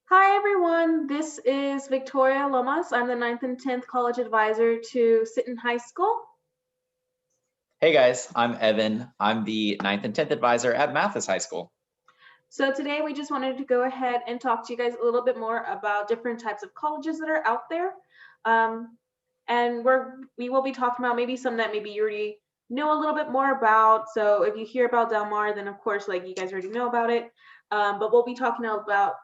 Hi everyone, this is Victoria Lomas. I'm the 9th and 10th college advisor to Sinton High School. Hey guys, I'm Evan. I'm the 9th and 10th advisor at Mathis High School. So today we just wanted to go ahead and talk to you guys a little bit more about different types of colleges that are out there. And we will be talking about maybe some that maybe you already know a little bit more about. So if you hear about Del Mar, then of course, like you guys already know about it. But we'll be talking about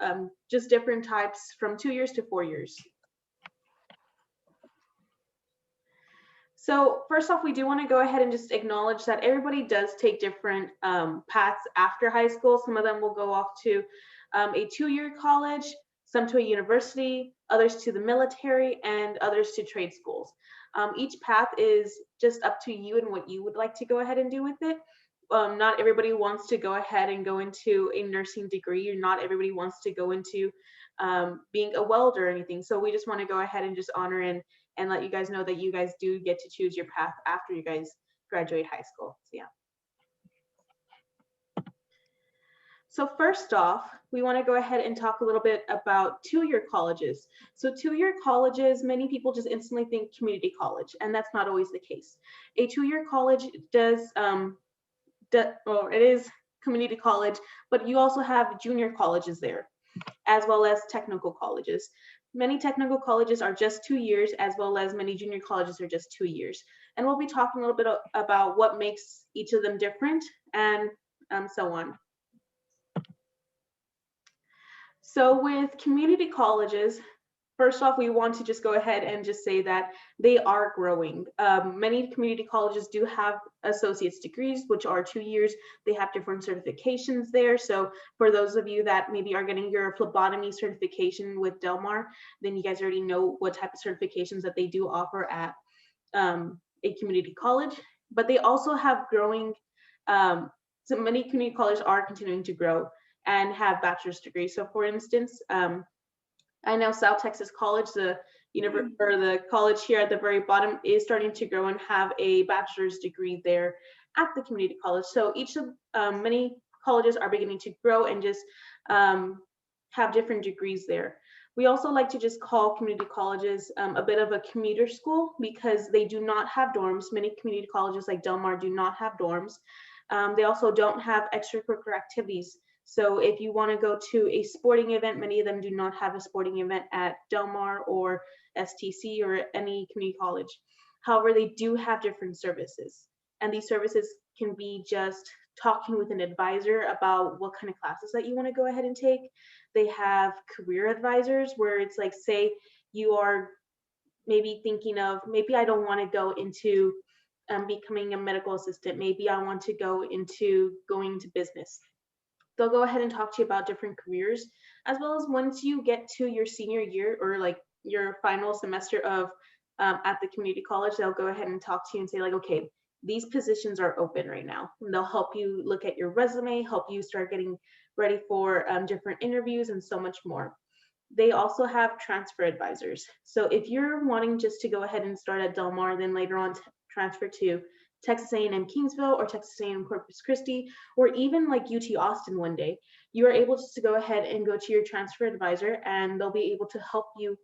just different types from 2 years to 4 years. So first off, we do want to go ahead and just acknowledge that everybody does take different paths after high school. Some of them will go off to a 2-year college, some to a university, others to the military, and others to trade schools. Each path is just up to you and what you would like to go ahead and do with it. Not everybody wants to go ahead and go into a nursing degree, or not everybody wants to go into being a welder or anything. So we just want to go ahead and just honor and let you guys know that you guys do get to choose your path after you guys graduate high school. So yeah. So first off, we want to go ahead and talk a little bit about 2-year colleges. So 2-year colleges, many people just instantly think community college, and that's not always the case. A 2-year college it is community college, but you also have junior colleges there, as well as technical colleges. Many technical colleges are just 2 years, as well as many junior colleges are just 2 years. And we'll be talking a little bit about what makes each of them different and so on. So with community colleges, first off, we want to just go ahead and just say that they are growing. Many community colleges do have associate's degrees, which are 2 years. They have different certifications there. So for those of you that maybe are getting your phlebotomy certification with Del Mar, then you guys already know what type of certifications that they do offer at a community college. But they also have growing, so many community colleges are continuing to grow and have bachelor's degrees. So for instance, I know South Texas College, the college here at the very bottom, is starting to grow and have a bachelor's degree there at the community college. So each of many colleges are beginning to grow and just have different degrees there. We also like to just call community colleges a bit of a commuter school because they do not have dorms. Many community colleges like Del Mar do not have dorms. They also don't have extracurricular activities. So if you want to go to a sporting event, many of them do not have a sporting event at Del Mar or STC or any community college. However, they do have different services. And these services can be just talking with an advisor about what kind of classes that you want to go ahead and take. They have career advisors where it's like, say you are maybe thinking of, maybe I don't want to go into becoming a medical assistant. Maybe I want to go into going to business. They'll go ahead and talk to you about different careers, as well as once you get to your senior year or like your final semester of at the community college, they'll go ahead and talk to you and say like, okay, these positions are open right now. And they'll help you look at your resume, help you start getting ready for different interviews and so much more. They also have transfer advisors. So if you're wanting just to go ahead and start at Del Mar, then later on transfer to Texas A&M Kingsville or Texas A&M Corpus Christi, or even like UT Austin one day, you are able just to go ahead and go to your transfer advisor and they'll be able to help you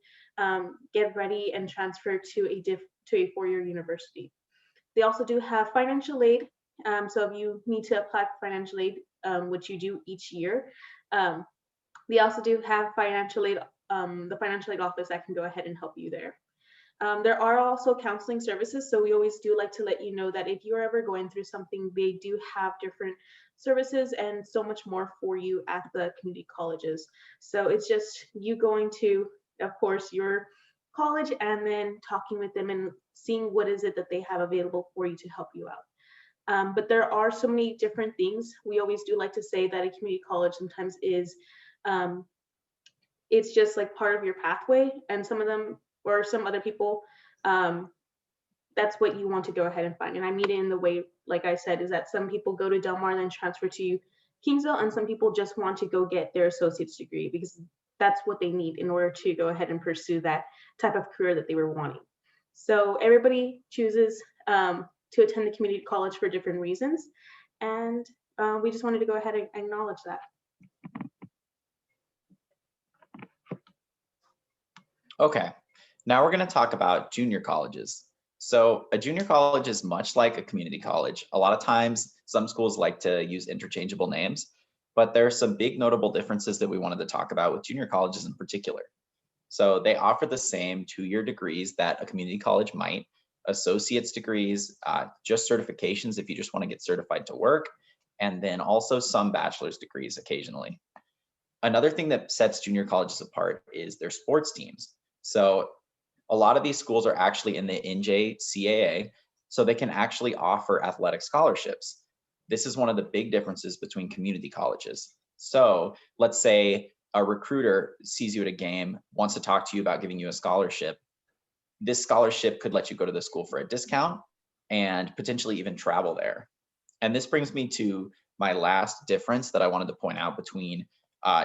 get ready and transfer to a 4-year university. They also do have financial aid. So if you need to apply for financial aid, which you do each year, they also do have financial aid, the financial aid office that can go ahead and help you there. There are also counseling services, so we always do like to let you know that if you're ever going through something, they do have different services and so much more for you at the community colleges. So it's just you going to, of course, your college and then talking with them and seeing what is it that they have available for you to help you out. But there are so many different things. We always do like to say that a community college sometimes is, it's just like part of your pathway, and some of them or some other people, that's what you want to go ahead and find. And I mean it in the way, like I said, is that some people go to Del Mar and then transfer to Kingsville, and some people just want to go get their associate's degree because that's what they need in order to go ahead and pursue that type of career that they were wanting. So everybody chooses to attend the community college for different reasons, and we just wanted to go ahead and acknowledge that. Okay, now we're going to talk about junior colleges. So a junior college is much like a community college. A lot of times, some schools like to use interchangeable names, but there are some big notable differences that we wanted to talk about with junior colleges in particular. So they offer the same 2-year degrees that a community college might, associate's degrees, just certifications if you just want to get certified to work, and then also some bachelor's degrees occasionally. Another thing that sets junior colleges apart is their sports teams. So a lot of these schools are actually in the NJCAA, so they can actually offer athletic scholarships. This is one of the big differences between community colleges. So let's say a recruiter sees you at a game, wants to talk to you about giving you a scholarship. This scholarship could let you go to the school for a discount and potentially even travel there. And this brings me to my last difference that I wanted to point out between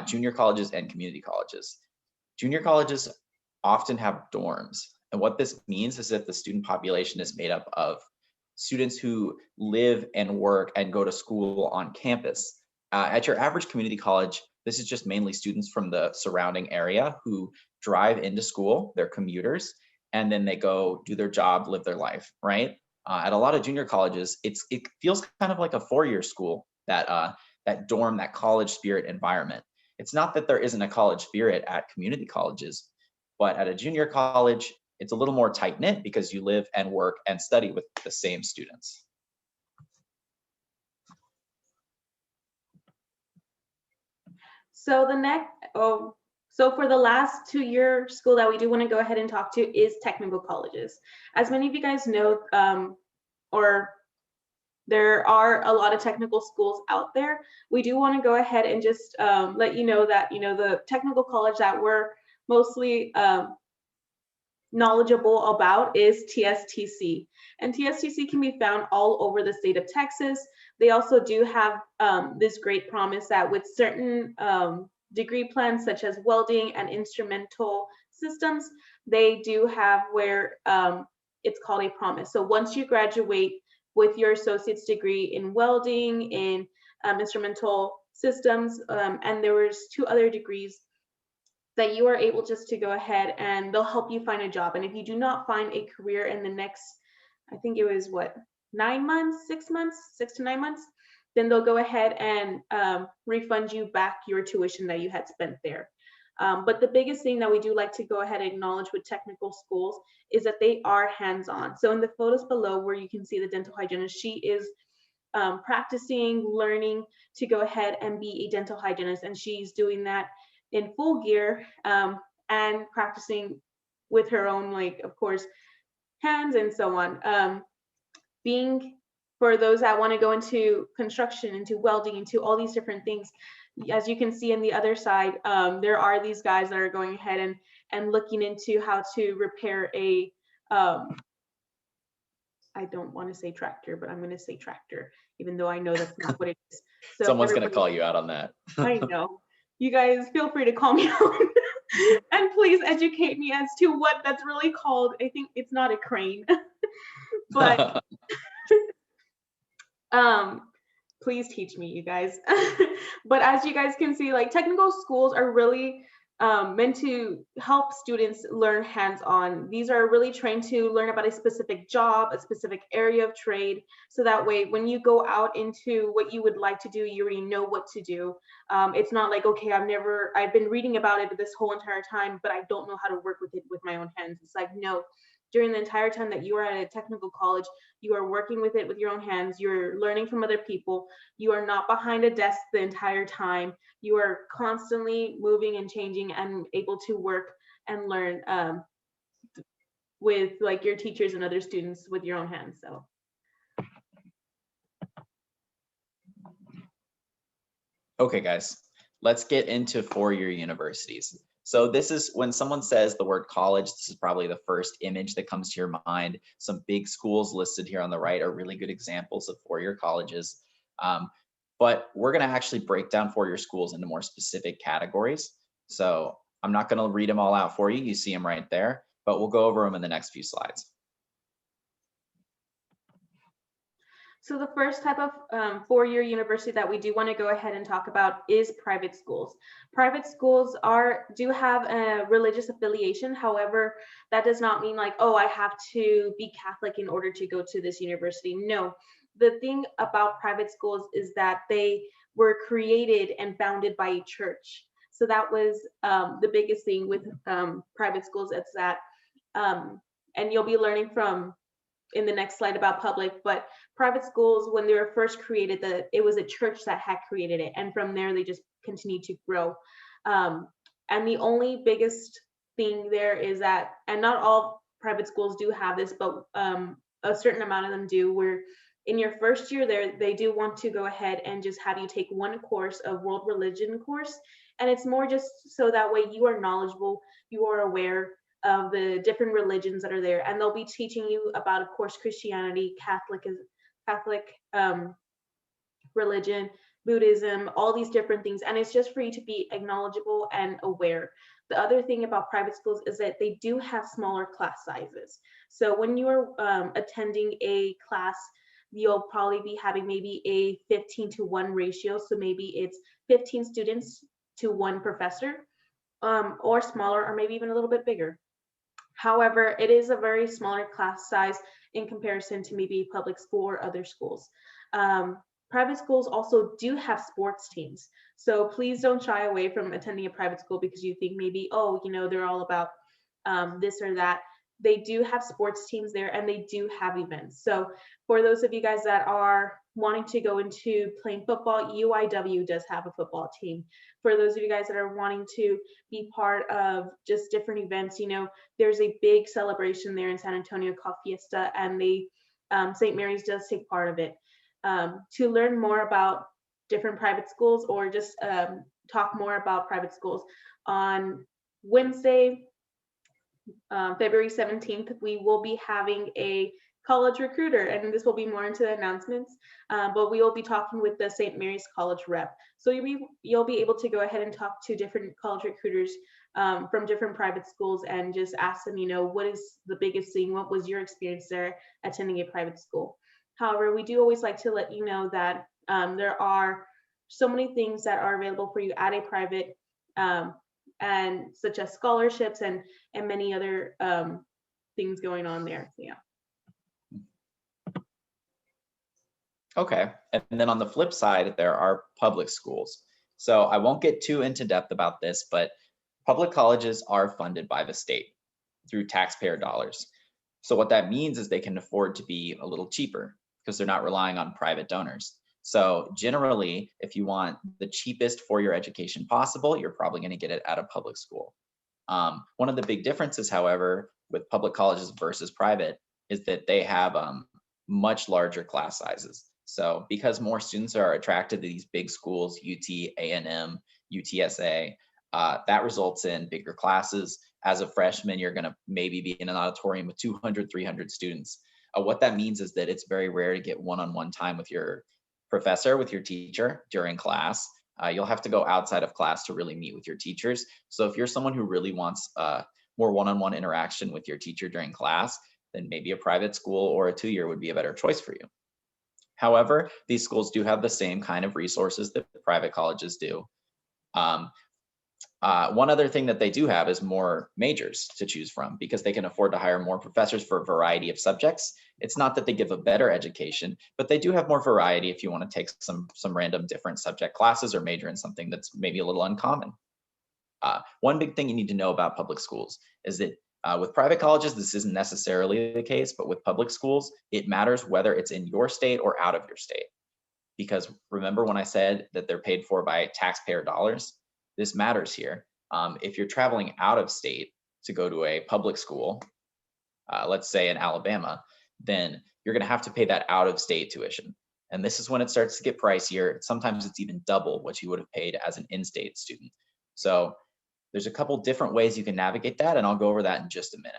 junior colleges and community colleges. Junior colleges often have dorms. And what this means is that the student population is made up of students who live and work and go to school on campus. At your average community college, this is just mainly students from the surrounding area who drive into school, they're commuters, and then they go do their job, live their life, right? At a lot of junior colleges, it feels kind of like a 4-year school, that dorm, that college spirit environment. It's not that there isn't a college spirit at community colleges, but at a junior college, it's a little more tight knit because you live and work and study with the same students. So the next, so for the last 2-year school that we do want to go ahead and talk to is technical colleges. As many of you guys know, or there are a lot of technical schools out there. We do want to go ahead and just let you know that, the technical college that we're mostly knowledgeable about is TSTC. And TSTC can be found all over the state of Texas. They also do have this great promise that with certain degree plans such as welding and instrumental systems, they do have where it's called a promise. So once you graduate with your associate's degree in welding, in instrumental systems, and there was 2 other degrees that you are able just to go ahead and they'll help you find a job. And if you do not find a career in the next, I think it was what, 9 months, 6 months, 6 to 9 months, then they'll go ahead and refund you back your tuition that you had spent there. But the biggest thing that we do like to go ahead and acknowledge with technical schools is that they are hands-on. So in the photos below where you can see the dental hygienist, she is practicing, learning to go ahead and be a dental hygienist. And she's doing that in full gear and practicing with her own, like, of course, hands and so on. Being for those that want to go into construction, into welding, into all these different things, as you can see on the other side, there are these guys that are going ahead and looking into how to repair a, I don't want to say tractor, but I'm going to say tractor, even though I know that's not what it is. So Someone's going to call you out on that. I know. You guys feel free to call me out and please educate me as to what that's really called. I think it's not a crane, but please teach me, you guys. But as you guys can see, like, technical schools are really meant to help students learn hands-on. These are really trained to learn about a specific job, a specific area of trade. So that way, when you go out into what you would like to do, you already know what to do. It's not like, okay, I've been reading about it this whole entire time, but I don't know how to work with it with my own hands. It's like, no, during the entire time that you are at a technical college, you are working with it with your own hands. You're learning from other people. You are not behind a desk the entire time. You are constantly moving and changing and able to work and learn with, like, your teachers and other students with your own hands. So Okay, guys, let's get into 4-year universities. So this is when someone says the word college, this is probably the first image that comes to your mind. Some big schools listed here on the right are really good examples of 4-year colleges. But we're going to actually break down 4-year schools into more specific categories. So I'm not going to read them all out for you. You see them right there, but we'll go over them in the next few slides. So the first type of four-year university that we do want to go ahead and talk about is private schools. Private schools do have a religious affiliation. However, that does not mean like, oh, I have to be Catholic in order to go to this university. No, the thing about private schools is that they were created and founded by a church. So that was the biggest thing with private schools. It's that, and you'll be learning from in the next slide about public, but private schools, when they were first created, it was a church that had created it, and from there they just continued to grow. And the only biggest thing there is that, and not all private schools do have this, but a certain amount of them do, where in your first year there, they do want to go ahead and just have you take one course, a world religion course, and it's more just so that way you are knowledgeable, you are aware of the different religions that are there, and they'll be teaching you about, of course, Christianity, Catholic religion, Buddhism, all these different things, and it's just for you to be knowledgeable and aware. The other thing about private schools is that they do have smaller class sizes. So when you're attending a class, you'll probably be having maybe a 15-to-1 ratio. So maybe it's 15 students to one professor, or smaller, or maybe even a little bit bigger. However, it is a very smaller class size in comparison to maybe public school or other schools. Private schools also do have sports teams. So please don't shy away from attending a private school because you think maybe, oh, they're all about this or that. They do have sports teams there, and they do have events. So for those of you guys that are wanting to go into playing football, UIW does have a football team. For those of you guys that are wanting to be part of just different events, there's a big celebration there in San Antonio called Fiesta, and St. Mary's does take part of it. To learn more about different private schools, or just talk more about private schools, on Wednesday, February 17th, we will be having a college recruiter, and this will be more into the announcements, but we will be talking with the St. Mary's College rep. So you'll be able to go ahead and talk to different college recruiters from different private schools and just ask them, what is the biggest thing? What was your experience there attending a private school? However, we do always like to let you know that there are so many things that are available for you at a private, and such as scholarships and many other things going on there. So, yeah. Okay, and then on the flip side, there are public schools. So I won't get too into depth about this, but public colleges are funded by the state through taxpayer dollars. So what that means is they can afford to be a little cheaper because they're not relying on private donors. So generally, if you want the cheapest four-year education possible, you're probably going to get it at a public school. One of the big differences, however, with public colleges versus private is that they have much larger class sizes. So because more students are attracted to these big schools, UT, A&M, UTSA, that results in bigger classes. As a freshman, you're going to maybe be in an auditorium with 200, 300 students. What that means is that it's very rare to get one-on-one time with your professor, with your teacher during class. You'll have to go outside of class to really meet with your teachers. So if you're someone who really wants more one-on-one interaction with your teacher during class, then maybe a private school or a two-year would be a better choice for you. However, these schools do have the same kind of resources that the private colleges do. One other thing that they do have is more majors to choose from because they can afford to hire more professors for a variety of subjects. It's not that they give a better education, but they do have more variety if you want to take some random different subject classes or major in something that's maybe a little uncommon. One big thing you need to know about public schools is that with private colleges, this isn't necessarily the case, but with public schools, it matters whether it's in your state or out of your state. Because remember when I said that they're paid for by taxpayer dollars? This matters here. If you're traveling out of state to go to a public school, let's say in Alabama, then you're going to have to pay that out of state tuition. And this is when it starts to get pricier. Sometimes it's even double what you would have paid as an in-state student. So there's a couple different ways you can navigate that, and I'll go over that in just a minute.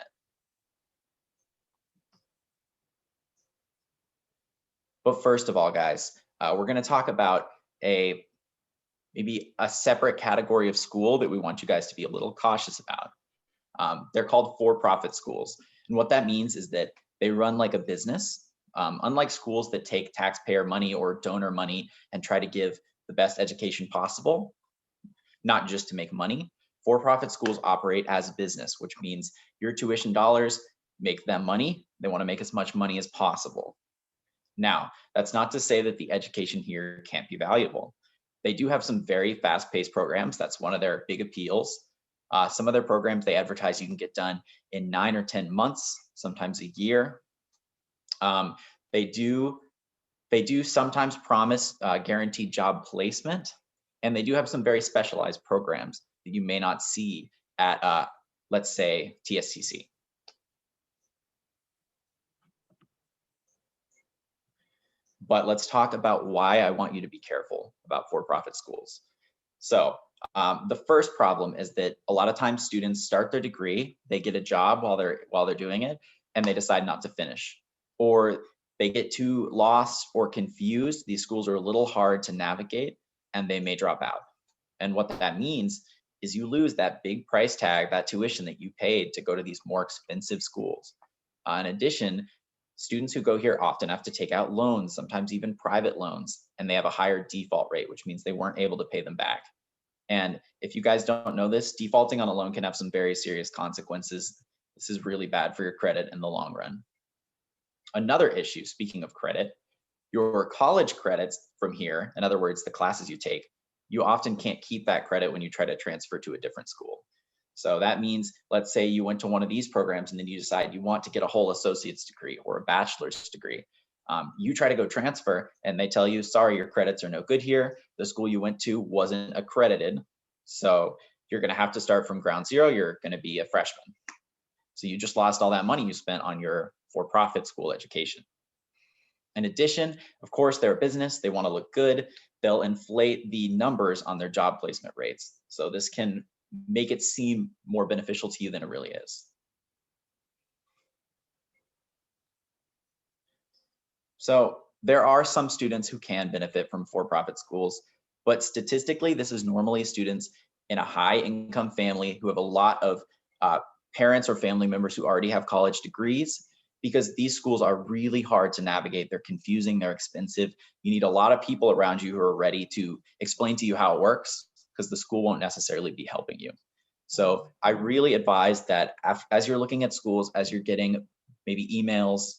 But first of all, guys, we're going to talk about maybe a separate category of school that we want you guys to be a little cautious about. They're called for-profit schools. And what that means is that they run like a business, Unlike schools that take taxpayer money or donor money and try to give the best education possible, not just to make money, for-profit schools operate as business, which means your tuition dollars make them money. They want to make as much money as possible. Now, that's not to say that the education here can't be valuable. They do have some very fast-paced programs. That's one of their big appeals. Some of their programs they advertise you can get done in 9 or 10 months, sometimes a year. Um, they do sometimes promise guaranteed job placement, and they do have some very specialized programs that you may not see at, let's say, TSCC. But let's talk about why I want you to be careful about for-profit schools. So the first problem is that a lot of times students start their degree, they get a job while they're doing it, and they decide not to finish, or they get too lost or confused. These schools are a little hard to navigate, and they may drop out. And what that means is you lose that big price tag, that tuition that you paid to go to these more expensive schools. In addition, students who go here often have to take out loans, sometimes even private loans, and they have a higher default rate, which means they weren't able to pay them back. And if you guys don't know this, defaulting on a loan can have some very serious consequences. This is really bad for your credit in the long run. Another issue, speaking of credit, your college credits from here, in other words, the classes you take, you often can't keep that credit when you try to transfer to a different school. So that means, let's say you went to one of these programs and then you decide you want to get a whole associate's degree or a bachelor's degree. You try to go transfer and they tell you, sorry, your credits are no good here. The school you went to wasn't accredited. So you're going to have to start from ground zero. You're going to be a freshman. So you just lost all that money you spent on your for-profit school education. In addition, of course, they're a business. They want to look good. They'll inflate the numbers on their job placement rates. So this can make it seem more beneficial to you than it really is. So there are some students who can benefit from for-profit schools, but statistically, this is normally students in a high-income family who have a lot of parents or family members who already have college degrees, because these schools are really hard to navigate. They're confusing, they're expensive. You need a lot of people around you who are ready to explain to you how it works, because the school won't necessarily be helping you. So I really advise that as you're looking at schools, as you're getting maybe emails,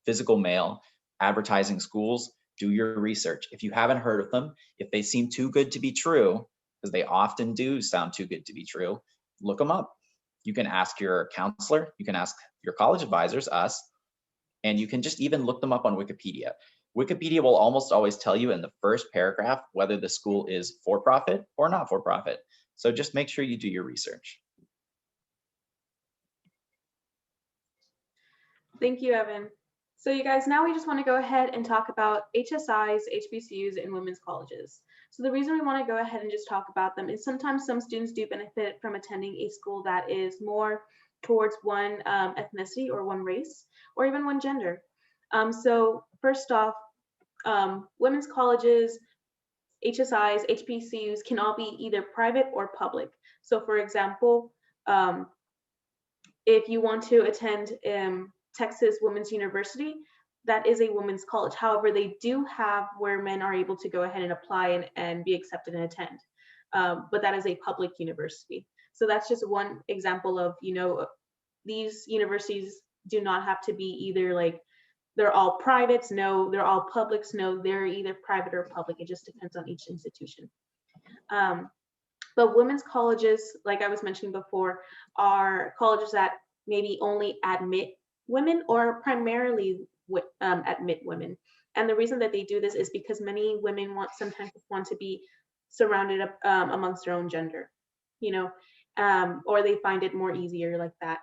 physical mail, advertising schools, do your research. If you haven't heard of them, if they seem too good to be true, because they often do sound too good to be true, look them up. You can ask your counselor, you can ask your college advisors, us, and you can just even look them up on Wikipedia. Wikipedia will almost always tell you in the first paragraph whether the school is for-profit or not for-profit. So just make sure you do your research. Thank you, Evan. So you guys, now we just want to go ahead and talk about HSIs, HBCUs, and women's colleges. So the reason we want to go ahead and just talk about them is sometimes some students do benefit from attending a school that is more towards one ethnicity or one race or even one gender. So first off, women's colleges, HSIs, HBCUs can all be either private or public. So for example, if you want to attend Texas Women's University, that is a women's college. However, they do have where men are able to go ahead and apply and be accepted and attend. But that is a public university. So that's just one example of, these universities do not have to be either like, they're all privates, no, they're all publics, no, they're either private or public. It just depends on each institution. But women's colleges, like I was mentioning before, are colleges that maybe only admit women or primarily admit women. And the reason that they do this is because many women sometimes want to be surrounded up amongst their own gender, or they find it more easier like that.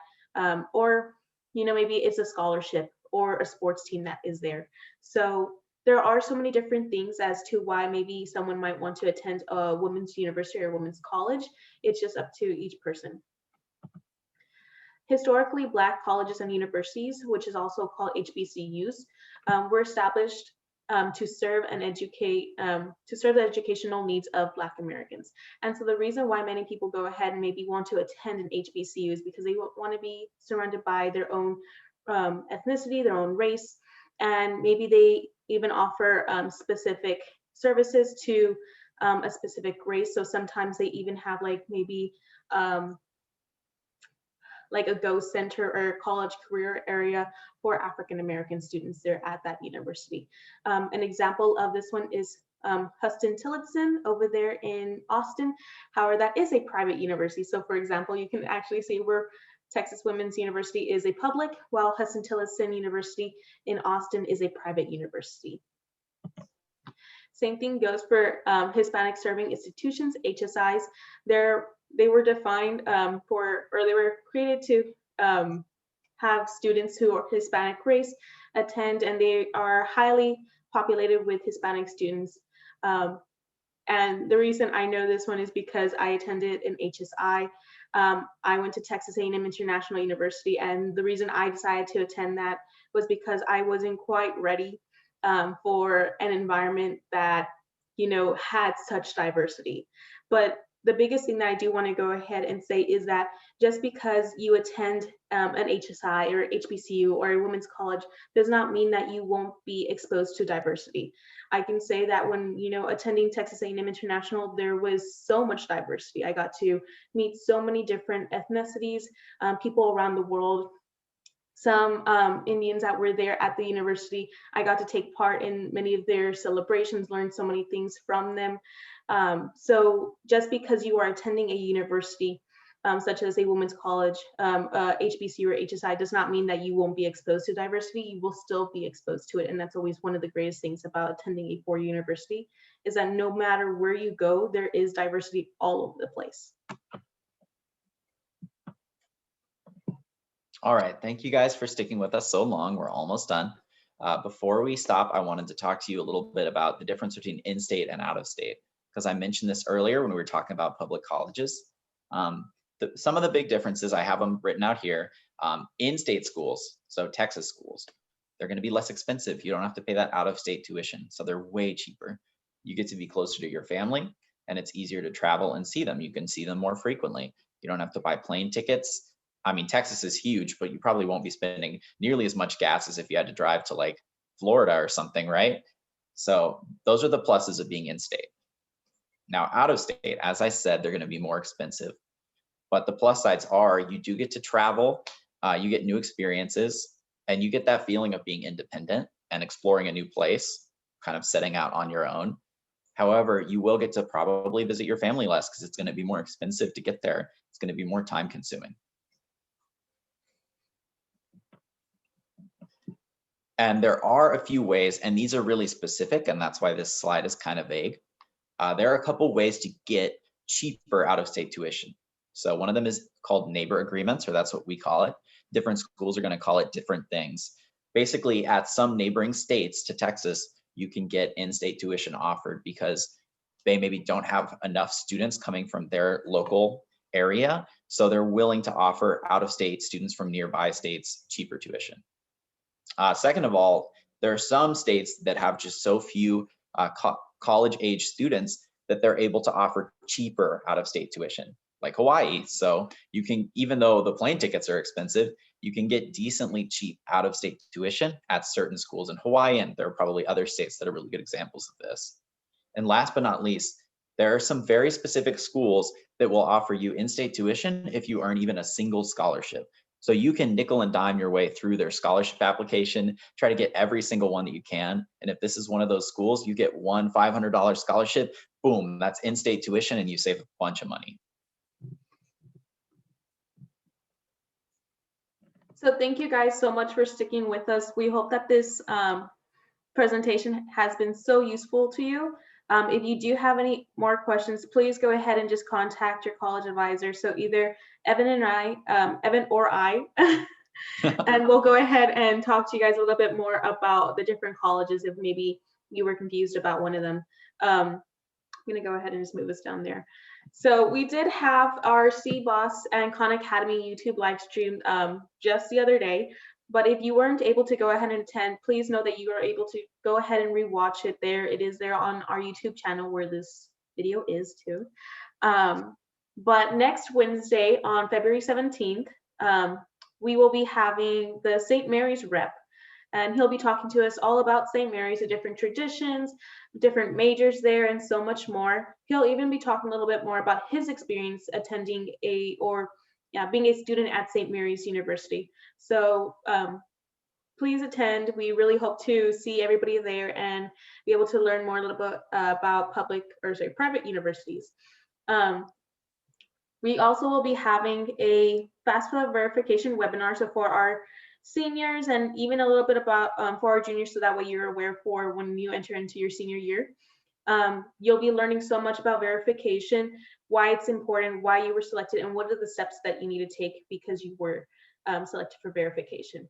Or, maybe it's a scholarship or a sports team that is there. So there are so many different things as to why maybe someone might want to attend a women's university or women's college. It's just up to each person. Historically, Black colleges and universities, which is also called HBCUs, were established to serve and educate, to serve the educational needs of Black Americans. And so the reason why many people go ahead and maybe want to attend an HBCU is because they want to be surrounded by their own ethnicity, their own race, and maybe they even offer specific services to a specific race. So sometimes they even have like maybe like a Go Center or college career area for African American students there at that university. An example of this one is Huston Tillotson over there in Austin. However, that is a private university. So for example, you can actually see where Texas Women's University is a public, while Huston Tillotson University in Austin is a private university. Same thing goes for Hispanic serving institutions, HSIs. They were defined they were created to have students who are Hispanic race attend, and they are highly populated with Hispanic students. And the reason I know this one is because I attended an HSI. I went to Texas A&M International University, and the reason I decided to attend that was because I wasn't quite ready for an environment that, you know, had such diversity. But the biggest thing that I do want to go ahead and say is that just because you attend an HSI or HBCU or a women's college does not mean that you won't be exposed to diversity. I can say that when, you know, attending Texas A&M International, there was so much diversity. I got to meet so many different ethnicities, people around the world. Some Indians that were there at the university, I got to take part in many of their celebrations, learn so many things from them. So just because you are attending a university, such as a women's college, HBCU or HSI, does not mean that you won't be exposed to diversity. You will still be exposed to it. And that's always one of the greatest things about attending a four-year university, is that no matter where you go, there is diversity all over the place. All right, thank you guys for sticking with us so long. We're almost done. Before we stop, I wanted to talk to you a little bit about the difference between in-state and out-of-state, because I mentioned this earlier when we were talking about public colleges. Some of the big differences, I have them written out here. In-state schools, so Texas schools, they're going to be less expensive. You don't have to pay that out-of-state tuition, so they're way cheaper. You get to be closer to your family, and it's easier to travel and see them. You can see them more frequently. You don't have to buy plane tickets. I mean, Texas is huge, but you probably won't be spending nearly as much gas as if you had to drive to like Florida or something, right? So those are the pluses of being in-state. Now, out-of-state, as I said, they're going to be more expensive. But the plus sides are you do get to travel, you get new experiences, and you get that feeling of being independent and exploring a new place, kind of setting out on your own. However, you will get to probably visit your family less because it's going to be more expensive to get there. It's going to be more time consuming. And there are a few ways, and these are really specific, and that's why this slide is kind of vague. There are a couple ways to get cheaper out-of-state tuition. So one of them is called neighbor agreements, or that's what we call it. Different schools are going to call it different things. Basically, at some neighboring states to Texas, you can get in-state tuition offered because they maybe don't have enough students coming from their local area. So they're willing to offer out-of-state students from nearby states cheaper tuition. Second of all, there are some states that have just so few college-age students that they're able to offer cheaper out-of-state tuition, like Hawaii. So you can, even though the plane tickets are expensive, you can get decently cheap out-of-state tuition at certain schools in Hawaii, and there are probably other states that are really good examples of this. And last but not least, there are some very specific schools that will offer you in-state tuition if you earn even a single scholarship. So you can nickel and dime your way through their scholarship application, try to get every single one that you can. And if this is one of those schools, you get one $500 scholarship, boom, that's in-state tuition and you save a bunch of money. So thank you guys so much for sticking with us. We hope that this presentation has been so useful to you. If you do have any more questions, please go ahead and just contact your college advisor. So either Evan or I, and we'll go ahead and talk to you guys a little bit more about the different colleges if maybe you were confused about one of them. I'm gonna go ahead and just move us down there. So we did have our CBOS and Khan Academy YouTube live stream just the other day. But if you weren't able to go ahead and attend, please know that you are able to go ahead and rewatch it there. It is there on our YouTube channel where this video is too. But next Wednesday on February 17th, we will be having the St. Mary's rep and he'll be talking to us all about St. Mary's, the different traditions, different majors there, and so much more. He'll even be talking a little bit more about his experience attending being a student at St. Mary's University. So please attend. We really hope to see everybody there and be able to learn more a little bit about private universities. We also will be having a FAFSA verification webinar. So for our seniors and even a little bit about for our juniors, so that way you're aware for when you enter into your senior year. You'll be learning so much about verification, why it's important, why you were selected, and what are the steps that you need to take because you were selected for verification.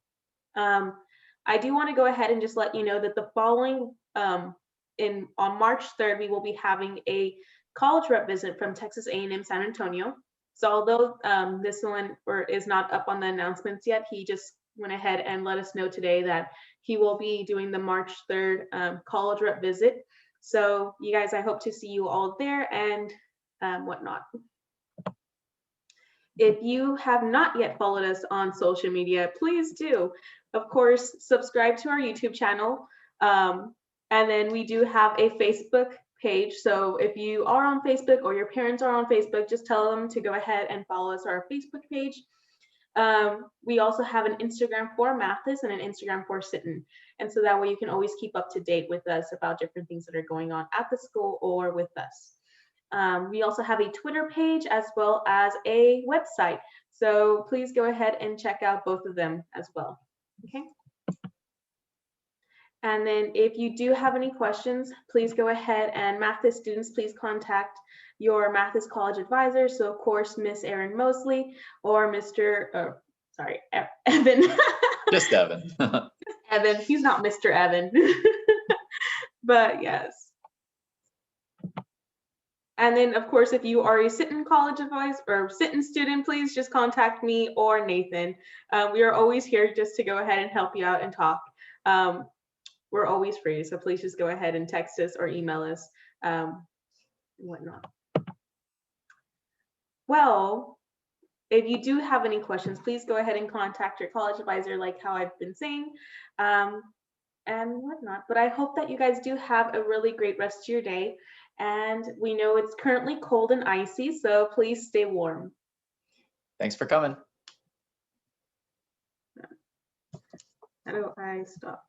I do want to go ahead and just let you know that the following on March 3rd, we will be having a college rep visit from Texas A&M San Antonio. So although this one is not up on the announcements yet, he just went ahead and let us know today that he will be doing the March 3rd college rep visit. So you guys, I hope to see you all there and whatnot. If you have not yet followed us on social media, please do. Of course, subscribe to our YouTube channel. And then we do have a Facebook page. So if you are on Facebook or your parents are on Facebook, just tell them to go ahead and follow us on our Facebook page. We also have an Instagram for Mathis and an Instagram for Sitten. And so that way you can always keep up to date with us about different things that are going on at the school or with us. We also have a Twitter page as well as a website. So please go ahead and check out both of them as well. Okay. And then if you do have any questions, please go ahead and Mathis students, please contact your Mathis College advisor. So of course, Miss Erin Mosley or Evan. Just Evan. Evan, he's not Mr. Evan. But yes. And then of course, if you are a Sitten College advisor or Sitten student, please just contact me or Nathan. We are always here just to go ahead and help you out and talk. We're always free, so please just go ahead and text us or email us and whatnot. Well, if you do have any questions, please go ahead and contact your college advisor like how I've been saying and whatnot. But I hope that you guys do have a really great rest of your day. And we know it's currently cold and icy, so please stay warm. Thanks for coming. How do I stop?